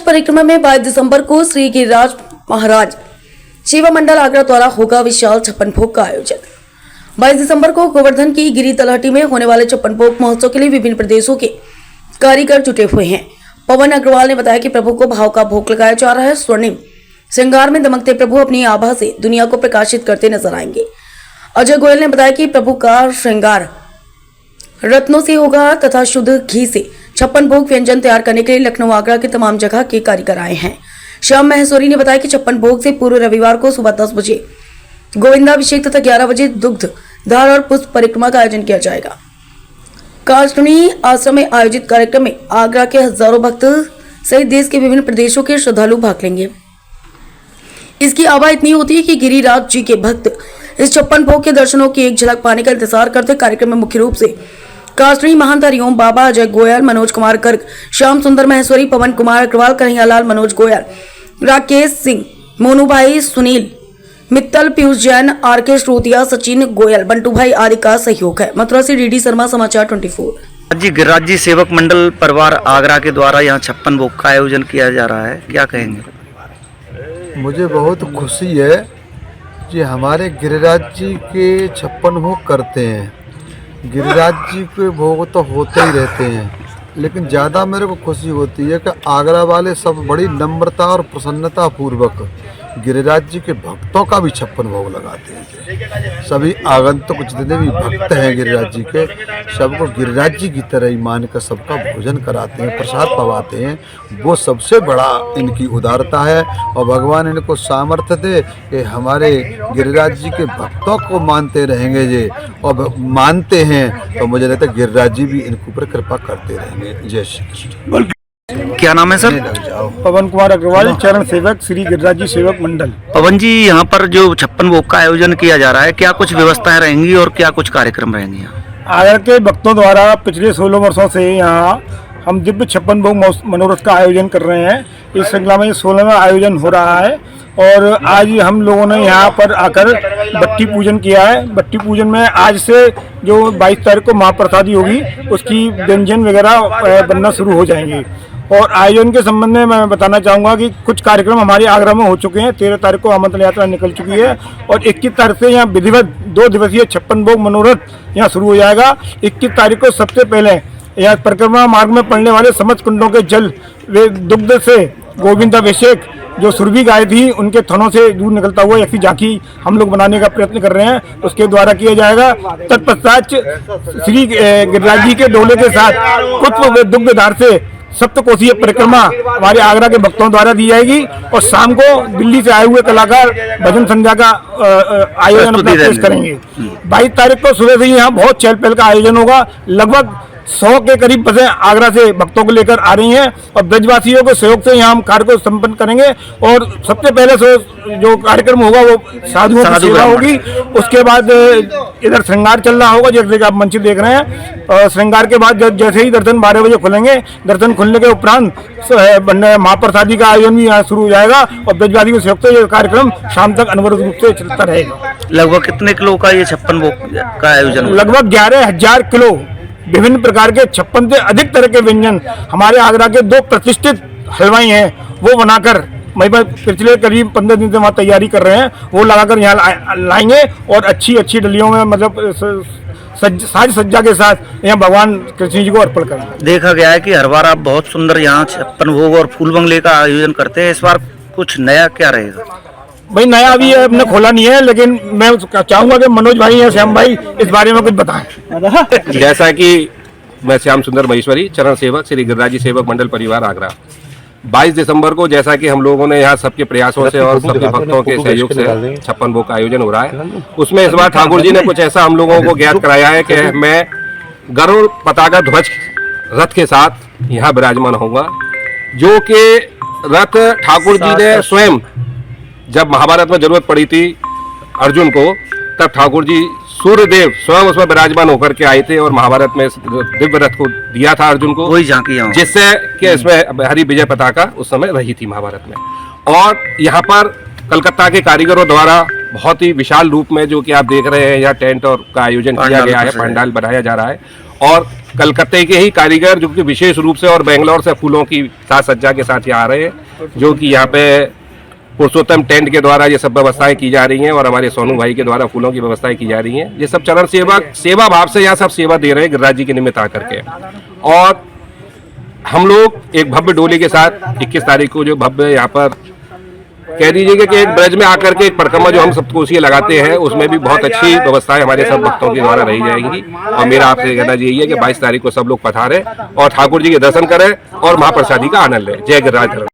परिक्रमा में 22 दिसंबर को श्री गिरिराज महाराज सेवा मंडल आगरा द्वारा होगा विशाल छप्पन भोग का आयोजन। 22 दिसंबर को गोवर्धन की गिरी तलहटी में होने वाले छप्पन भोग महोत्सव के लिए विभिन्न प्रदेशों के कारीगर जुटे हुए हैं। पवन अग्रवाल ने बताया कि प्रभु को भाव का भोग लगाया जा रहा है। स्वर्णिम श्रृंगार में दमकते प्रभु अपनी आभा से दुनिया को प्रकाशित करते नजर आएंगे। अजय गोयल ने बताया कि प्रभु का श्रृंगार रत्नों से होगा तथा शुद्ध घी से छप्पन भोग व्यंजन तैयार करने के लिए लखनऊ आगरा के तमाम जगह के कारीगर आए हैं। श्याम महेश्वरी ने बताया कि छप्पन भोग से पूर्व रविवार को सुबह 10 बजे गोविंदाभिषेक तथा 11 बजे दुग्ध धार और पुष्प परिक्रमा का आयोजन किया जाएगा। काष्टनी आश्रम में आयोजित कार्यक्रम में आगरा के हजारों भक्त सहित देश के विभिन्न प्रदेशों के श्रद्धालु भाग लेंगे। इसकी आभा इतनी होती है कि गिरिराज जी के भक्त इस छप्पन भोग के दर्शनों की एक झलक पाने का इंतजार करते। कार्यक्रम में मुख्य रूप से काष्टनी महंत हरिओम बाबा, अजय गोयल, मनोज कुमार गर्ग, श्याम सुंदर महेश्वरी, पवन कुमार अग्रवाल, कन्हैयालाल, मनोज गोयल, राकेश सिंह, मोनू भाई, सुनील मित्तल, पीयूष जैन, आर.के. श्रोतिया, सचिन गोयल, बंटू भाई आदि का सहयोग है। मथुरा से डी शर्मा, समाचार 24। जी, गिरिराज जी सेवक मंडल परिवार आगरा के द्वारा यहाँ छप्पन भोग का आयोजन किया जा रहा है, क्या कहेंगे? मुझे बहुत खुशी है कि हमारे गिरिराज जी के छप्पन भोग करते हैं। गिरिराज जी के भोग तो होते ही रहते हैं, लेकिन ज़्यादा मेरे को खुशी होती है कि आगरा वाले सब बड़ी नम्रता और प्रसन्नता पूर्वक गिरिराज जी के भक्तों का भी छप्पन भोग लगाते हैं। सभी आगंतुक जितने भी भक्त हैं गिरिराज जी के, सबको गिरिराज जी की तरह ही मान कर सबका भोजन कराते हैं, प्रसाद पवाते हैं। वो सबसे बड़ा इनकी उदारता है और भगवान इनको सामर्थ्य दे कि हमारे गिरिराज जी के भक्तों को मानते रहेंगे ये, और मानते हैं तो मुझे लगता है गिरिराज जी भी इनके ऊपर कृपा करते रहेंगे। जय श्री कृष्ण। क्या नाम है सर? पवन कुमार अग्रवाल, चरण सेवक, श्री गिरिराज जी सेवक मंडल। पवन जी, यहाँ पर जो छप्पन भोग का आयोजन किया जा रहा है, क्या कुछ व्यवस्थाएं रहेंगी और क्या कुछ कार्यक्रम रहेंगे यहाँ? आगरा के भक्तों द्वारा पिछले 16 वर्षों से यहाँ हम दिव्य छप्पन भोग मनोरथ का आयोजन कर रहे हैं। इस श्रृंखला में 16वां आयोजन हो रहा है और आज हम लोगों ने यहाँ पर आकर बट्टी पूजन किया है। बट्टी पूजन में आज से जो 22 तारीख को महाप्रसादी होगी उसकी व्यंजन वगैरह बनना शुरू हो जाएंगे। और आयोजन के संबंध में मैं बताना चाहूँगा कि कुछ कार्यक्रम हमारे आगरा में हो चुके हैं। 13 तारीख को आमंत्रण यात्रा निकल चुकी है और 21 तारीख से यहाँ विधिवत 2 दिवसीय छप्पन भोग मनोरथ यहाँ शुरू हो जाएगा। 21 तारीख को सबसे पहले यहाँ परिक्रमा मार्ग में पड़ने वाले समस्त कुंडों के जल वे दुग्ध से गोविंदाभिषेक जो सुरभि गाय थी उनके थनों से दूध निकलता हुआ ऐसी झांकी हम लोग बनाने का प्रयत्न कर रहे हैं, उसके द्वारा किया जाएगा। तत्पश्चात श्री गिरिराज जी के डोले के साथ पुष्प दुग्धधार से सप्तकोशीय परिक्रमा हमारे आगरा के भक्तों द्वारा दी जाएगी और शाम को दिल्ली से आए हुए कलाकार भजन संध्या का आयोजन पेश करेंगे। 22 तारीख को सुबह से ही यहाँ बहुत चहल पहल का आयोजन होगा। लगभग 100 के करीब बसें आगरा से भक्तों को लेकर आ रही हैं और ब्रजवासियों के सहयोग से यहाँ हम कार्य को संपन्न करेंगे। और सबसे पहले जो कार्यक्रम होगा वो साधुओं की सेवा होगी। उसके बाद इधर श्रृंगार चल रहा होगा जैसे कि आप मंच देख रहे हैं। और श्रृंगार के बाद जैसे ही दर्शन 12 बजे खुलेंगे, दर्शन खुलने के उपरांत महाप्रसादी का आयोजन भी यहाँ शुरू हो जाएगा और ब्रजवासियों के सहयोग से ये कार्यक्रम शाम तक अनवरत रूप से चलता रहेगा। लगभग कितने किलो का ये छप्पन भोग का आयोजन? लगभग 11,000 किलो विभिन्न प्रकार के 56 से अधिक तरह के व्यंजन हमारे आगरा के 2 प्रतिष्ठित हलवाई हैं वो बनाकर पिछले करीब 15 दिन से वहाँ तैयारी कर रहे हैं। वो लगाकर यहाँ लाएंगे और अच्छी डलियों में मतलब साज सज्जा के साथ यहाँ भगवान कृष्ण जी को अर्पण करेंगे। देखा गया है कि हर बार आप बहुत सुंदर यहाँ छप्पन भोग और फूल बंगले का आयोजन करते हैं, इस बार कुछ नया क्या रहेगा? भाई नया अभी हमने खोला नहीं है, लेकिन मैं चाहूंगा कि मनोज भाई या श्याम भाई इस बारे में कुछ बताएं। जैसा कि मैं श्याम सुंदर महेश्वरी, चरण सेवक, श्री गिरिराज जी सेवक मंडल परिवार आगरा, 22 दिसंबर को जैसा कि हम लोगों ने यहाँ सबके प्रयासों से और सबके भक्तों के सहयोग से छप्पन भोग का आयोजन हो रहा है। उसमें इस बार ठाकुर जी ने कुछ ऐसा हम लोगों को ज्ञात कराया है कि मैं गरुड़ पताका ध्वज रथ के साथ यहाँ विराजमान होऊंगा, जो कि रथ ठाकुर जी ने स्वयं जब महाभारत में जरूरत पड़ी थी अर्जुन को, तब ठाकुर जी सूर्यदेव स्वयं उसमें विराजमान होकर के आए थे और महाभारत में दिव्य रथ को दिया था अर्जुन को, वही झांकी जिससे कि इसमें हरि विजय पताका उस समय रही थी महाभारत में। और यहाँ पर कलकत्ता के कारीगरों द्वारा बहुत ही विशाल रूप में जो कि आप देख रहे हैं यहाँ टेंट और का आयोजन किया गया है, पंडाल बनाया जा रहा है और कलकत्ते के ही कारीगर जो कि विशेष रूप से और बेंगलोर से फूलों की साज सज्जा के साथ यहाँ आ रहे हैं, जो कि यहाँ पे पुरुषोत्तम टेंट के द्वारा ये सब व्यवस्थाएं की जा रही हैं और हमारे सोनू भाई के द्वारा फूलों की व्यवस्थाएं की जा रही हैं। ये सब चरण सेवक सेवा भाव से यहाँ सब सेवा दे रहे हैं गिरिराज जी के निमित्त आकर के। और हम लोग एक भव्य डोली के साथ 21 तारीख को जो भव्य यहाँ पर कह दीजिएगा कि एक ब्रज में आकर के एक परिक्रमा जो हम सप्तकोशीय लगाते हैं, उसमें भी बहुत अच्छी व्यवस्थाएं हमारे सब भक्तों के द्वारा रही जाएंगी। और मेरा आपसे कहना यही है कि 22 तारीख को सब लोग पधारें और ठाकुर जी के दर्शन करें और महाप्रसादी का आनंद लें। जय गिरिराज।